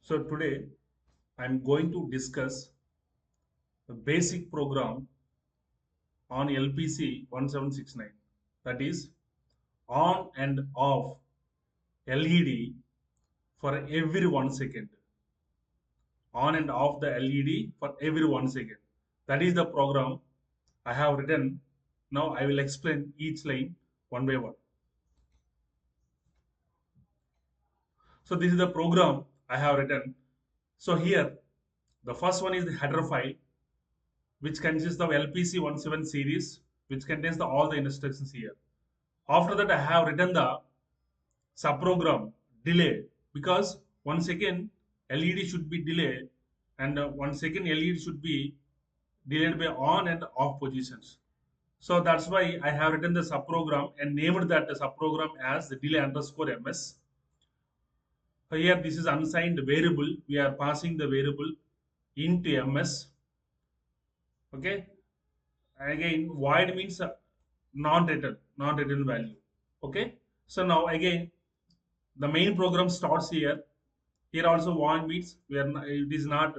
So today I'm going to discuss the basic program on LPC 1769, that is on and off LED for every 1 second. On and off the LED for every 1 second. That is the program I have written. Now I will explain each line one by one. So this is the program I have written. So here the first one is the header file, which consists of LPC17 series, which contains all the instructions here. After that, I have written the subprogram delay, because 1 second LED should be delayed, and 1 second LED should be delayed by on and off positions. So that's why I have written the subprogram and named that subprogram as the delay underscore ms. Here this is unsigned variable. We are passing the variable into ms. Okay. Again, void means non-written value. Okay. So now again, the main program starts here. Here also void means it is not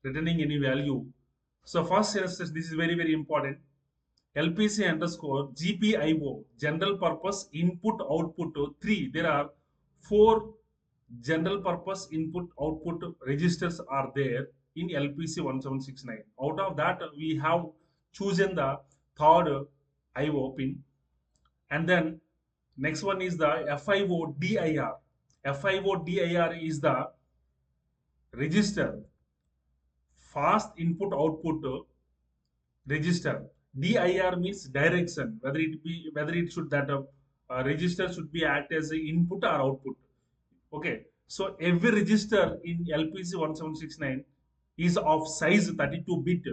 returning any value. So first instance, this is very important. LPC underscore GPIO, general purpose input output 3. There are 4 general purpose input output registers are there in LPC 1769. Out of that, we have chosen the third IO pin, and then next one is the FIO DIR. FIO DIR is the register, fast input output register. DIR means direction, whether it should that register should be act as a input or output. Okay, so every register in LPC 1769 is of size 32 bit.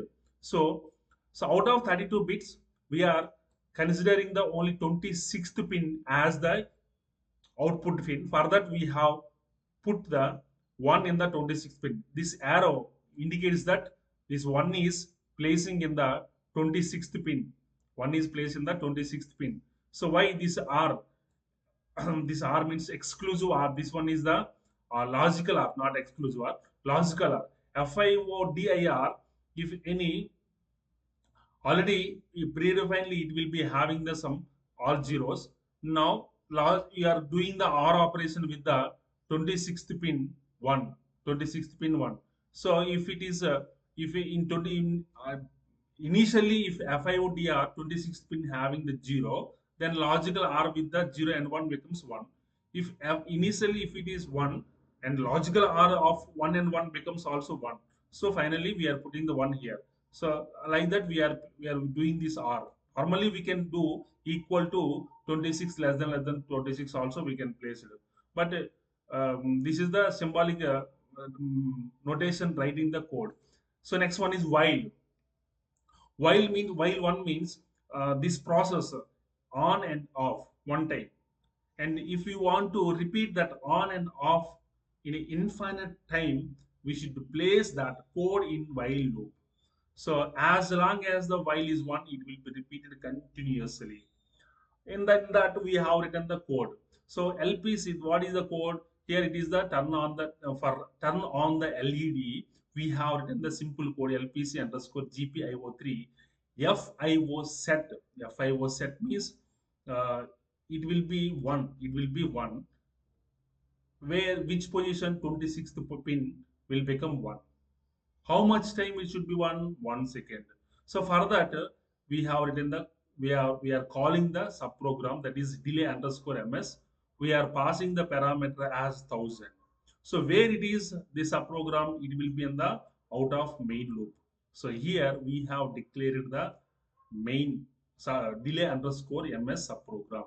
So, so out of 32 bits, we are considering the only 26th pin as the output pin. For that, we have put the 1 in the 26th pin. This arrow indicates that this 1 is placing in the 26th pin. 1 is placed in the 26th pin. So why this R? This R means exclusive R. This one is the logical R, not exclusive R. Logical R. FIODIR, if any, already predefinedly it will be having the some all zeros. Now you are doing the or operation with the 26th pin 1, 26th pin 1. So if it is if in 20 initially if FIODR 26th pin having the 0, then logical R with the 0 and 1 becomes 1. If initially if it is 1, and logical R of 1 and 1 becomes also 1. So finally we are putting the 1 here. So like that we are doing this R. Normally we can do equal to 26 less than 26 also we can place it. But this is the symbolic notation writing the code. So next one is while. While one means this process on and off one time. And if we want to repeat that on and off in an infinite time, we should place that code in while loop. So as long as the while is one, it will be repeated continuously. In that we have written the code. So LPC, what is the code? Here it is the turn on the for turn on the LED. We have written the simple code LPC underscore GPIO3 FIO set. FIO set means uh, it will be one. It will be one. Where which position 26th pin will become one. How much time it should be 1 second. So for that we have written the we are calling the subprogram, that is delay underscore ms. We are passing the parameter as 1000. So where it is the subprogram, it will be in the out of main loop. So here we have declared the main delay underscore ms subprogram.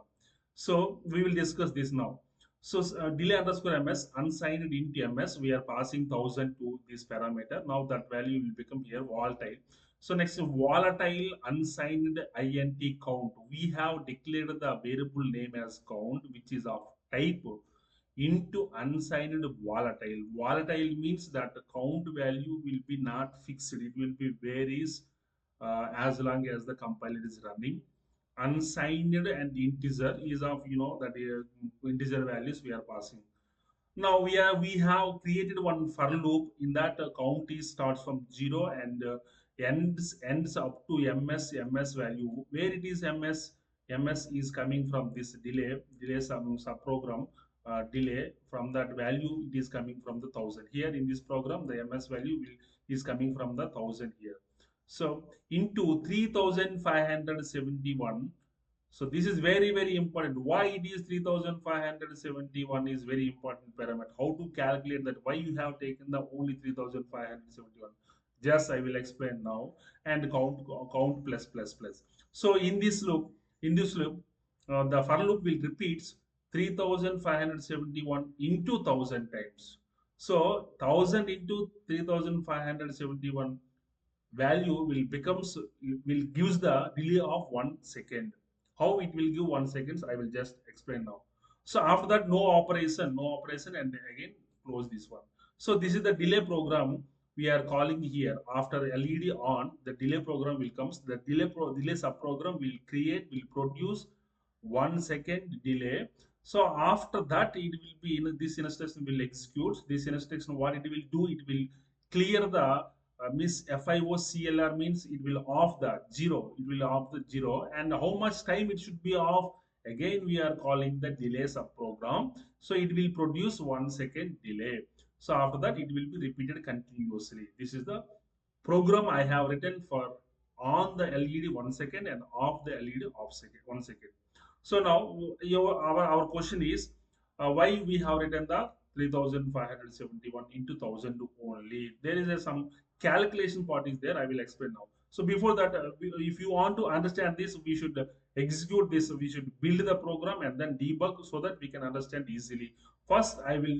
So we will discuss this now. So delay underscore ms unsigned into ms, we are passing 1000 to this parameter. Now that value will become here volatile. So next, volatile unsigned int count. We have declared the variable name as count, which is of type into unsigned volatile. Volatile means that the count value will be not fixed. It will be varies as long as the compiler is running. Unsigned and integer is of that integer values we are passing. Now we have created one for loop. In that count is starts from 0 and ends up to ms value. Where it is ms is coming from this delay some program delay. From that value it is coming from the 1000. Here in this program the ms value is coming from the 1000 here. So into 3571. So this is very, very important. Why it is 3571 is very important parameter. How to calculate that? Why you have taken the only 3571? Just I will explain now. And count plus plus plus. So in this loop, the for loop will repeats 3571 into 1000 times. So 1000 into 3571 value will gives the delay of 1 second. How it will give 1 seconds I will just explain now. So after that no operation and again close this one. So this is the delay program we are calling here. After led on, the delay program will comes. The delay subprogram will produce 1 second delay. So after that it will be in this instruction will execute this instruction. What it will do, it will clear the miss FIOCLR means it will off the zero. It will off the zero. And how much time it should be off? Again, we are calling the delay subprogram. So it will produce 1 second delay. So after that, it will be repeated continuously. This is the program I have written for on the LED 1 second and off the LED off second 1 second. So now our question is why we have written the 3571 into 1000 only. There is some calculation part is there. I will explain now. So before that, if you want to understand this, we should execute this. We should build the program and then debug so that we can understand easily. First, I will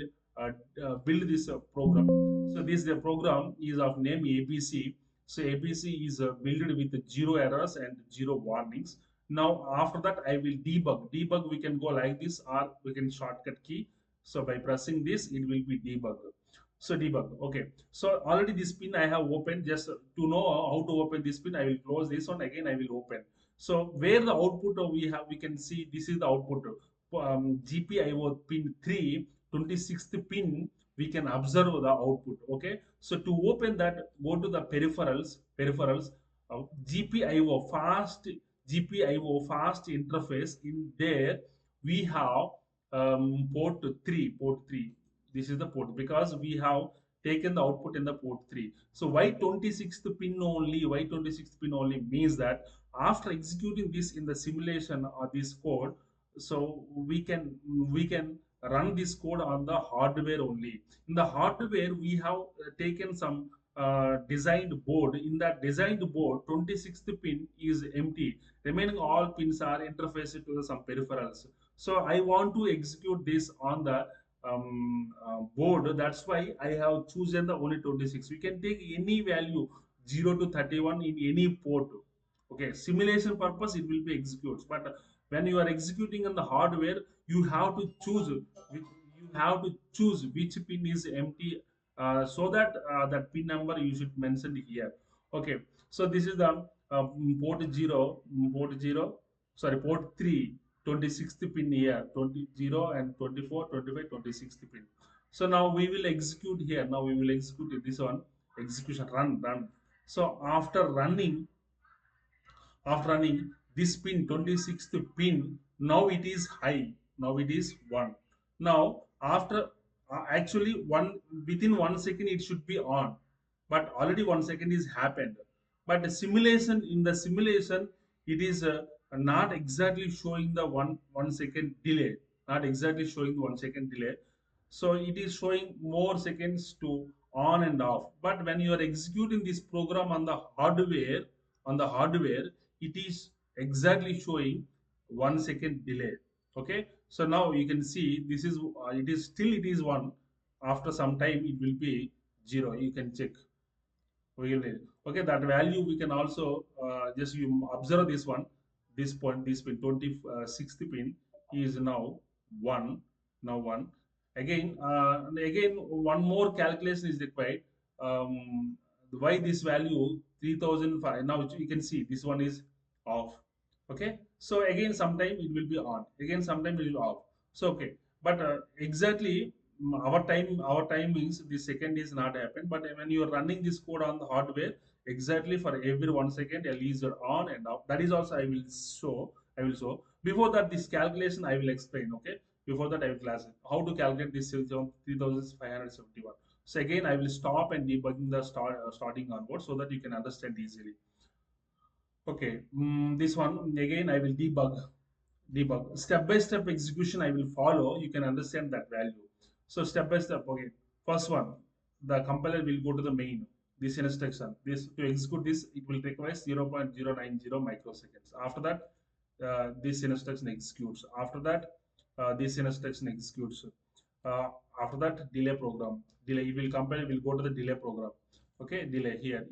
build this program. So this the program is of name ABC. So ABC is built with zero errors and zero warnings. Now after that I will debug. Debug we can go like this or we can shortcut key. So by pressing this it will be debug. So debug. Okay. So already this pin I have opened. Just to know how to open this pin, I will close this one again. I will open. So where the output we can see this is the output. GPIO pin 3 26th pin we can observe the output. Okay. So to open that, go to the peripherals GPIO fast interface. In there we have port 3. This is the port because we have taken the output in the port 3. So why 26th pin only? Why 26th pin only means that after executing this in the simulation or this code, so we can run this code on the hardware only. In the hardware we have taken some designed board. In that designed board 26th pin is empty. Remaining all pins are interfaced to some peripherals. So I want to execute this on the board. That's why I have chosen the only 26. We can take any value 0 to 31 in any port. Okay, simulation purpose it will be executed. But when you are executing on the hardware, you have to choose which pin is empty, so that that pin number you should mention here. Okay, so this is the port 0, sorry, port 3, 26th pin here, 20 and 24, 25, 26th pin. So now we will execute here. Now we will execute this one. Execution run. So after running this pin 26th pin, now it is high. Now it is 1. Now after actually one within 1 second it should be on, but already 1 second is happened. But the simulation it is not exactly showing the 1 second delay. Not exactly showing the 1 second delay. So it is showing more seconds to on and off. But when you are executing this program on the hardware it is exactly showing 1 second delay. Okay, so now you can see this is it is 1. After some time it will be 0. You can check. Okay, that value we can also just you observe this one. This pin 26th pin is now 1. Now 1 again. And again one more calculation is required. Why this value 3005? Now you can see this one is off. Okay, so again sometime it will be on, again sometime it will off. So okay, but exactly our time means the second is not happened, but when you are running this code on the hardware, exactly for every 1 second LEDs are on and off. That is also I will show. Before that, this calculation I will explain. Okay, before that I will class it how to calculate this 3571. So again I will stop and debugging the starting onward so that you can understand easily. Okay, this one again I will debug step by step execution I will follow. You can understand that value. So step by step. Okay, first one, the compiler will go to the main. This instruction, this to execute this, it will require 0.090 microseconds. After that, this instruction executes. After that, this instruction executes. Uh, After that, delay program. Delay. It will compiler will go to the delay program. Okay, delay here.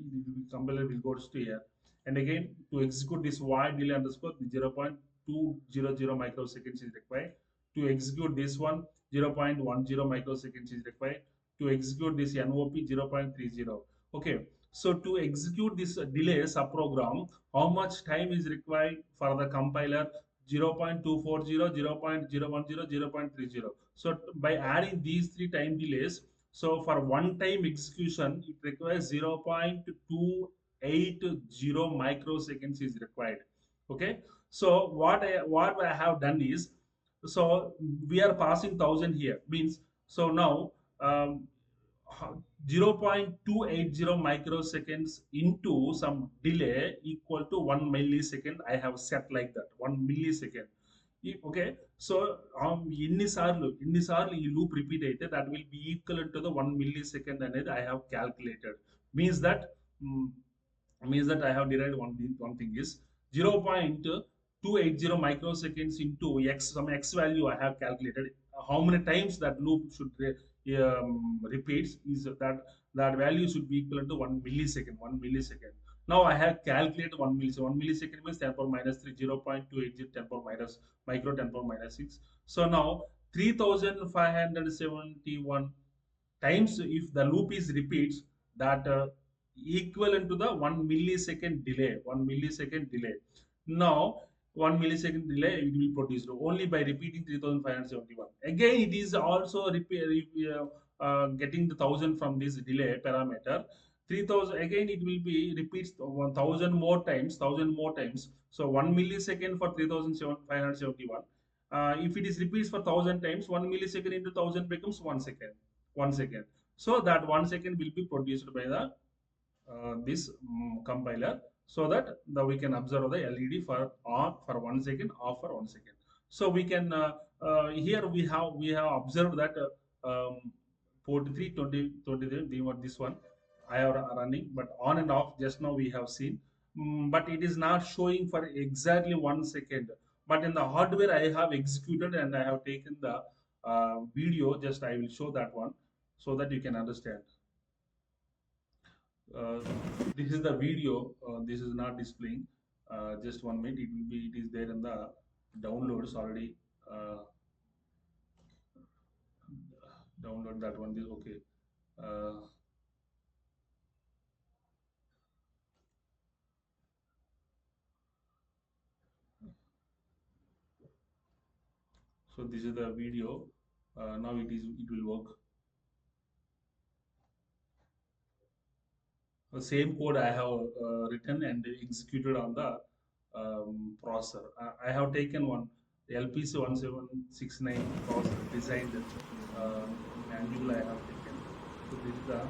Compiler will go to here. And again, to execute this void delay underscore 0.200 microseconds is required. To execute this one, 0.10 microseconds is required. To execute this NOP 0.30. Okay, so to execute this delay subprogram, how much time is required for the compiler? 0.240, 0.010, 0.30. So by adding these three time delays, so for one time execution, it requires 0.280 microseconds is required. Okay. So what I have done is, so we are passing 1,000 here means, so now um, 0.280 microseconds into some delay equal to 1 millisecond. I have set like that 1 millisecond. Okay, so ఇన్నిసార్లు ఈ loop repeat అయితే that will be equal to the 1 millisecond అనేది I have calculated. Means that mm, means that I have derived one thing is 0.280 microseconds into x, some x value I have calculated. How many times that loop should repeats is that value should be equal to 1 millisecond. 1 millisecond. Now I have calculated 1 millisecond. 1 millisecond means 10 power minus 3, 0.280 10 power minus micro 10 power minus 6. So now 3571 times if the loop is repeats, that equivalent to the 1 millisecond delay. 1 millisecond delay. Now 1 millisecond delay it will produce only by repeating 3571. Again it is also getting the 1,000 from this delay parameter. 3,000 again it will be repeats 1,000 more times, 1,000 more times. So 1 millisecond for 3571. If it is repeats for 1,000 times, 1 millisecond into 1,000 becomes 1 second. 1 second. So that 1 second will be produced by the this compiler, so that we can observe the LED for on for 1 second, off for 1 second. So we can here we have observed that port 3 20 23 this one I have running, but on and off just now we have seen. But it is not showing for exactly 1 second. But in the hardware I have executed and I have taken the video. Just I will show that one so that you can understand. Uh, this is the video. This is not displaying. Just 1 minute. It will be. It is there in the downloads already. Uh, Download that one. This okay. Uh, so this is the video. Now it will work. The same code I have written and executed on the processor. I have taken one LPC1769 processor designed manual I have taken. So this is the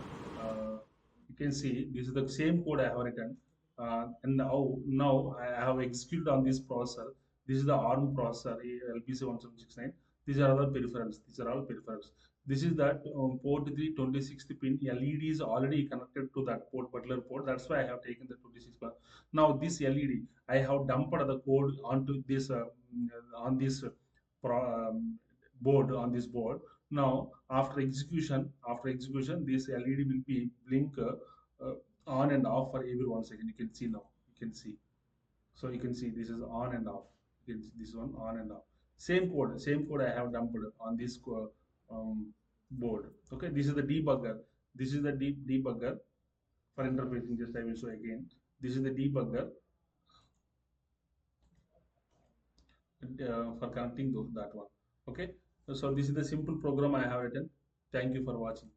you can see this is the same code I have written, and now I have executed on this processor. This is the ARM processor LPC1769. These are other peripherals. These are all peripherals. This is that port 3 26th pin LED is already connected to that port, particular port. That's why I have taken the 26 pin. Now this LED, I have dumped the code onto this on this board on this board. Now after execution, this LED will be blink uh, on and off for every 1 second. You can see now. You can see. So you can see this is on and off. This one on and off. Same code I have dumped on this board. Okay, this is the debugger. This is the debugger for interfacing. Just I will show again. This is the debugger for connecting that one. Okay, so this is the simple program I have written. Thank you for watching.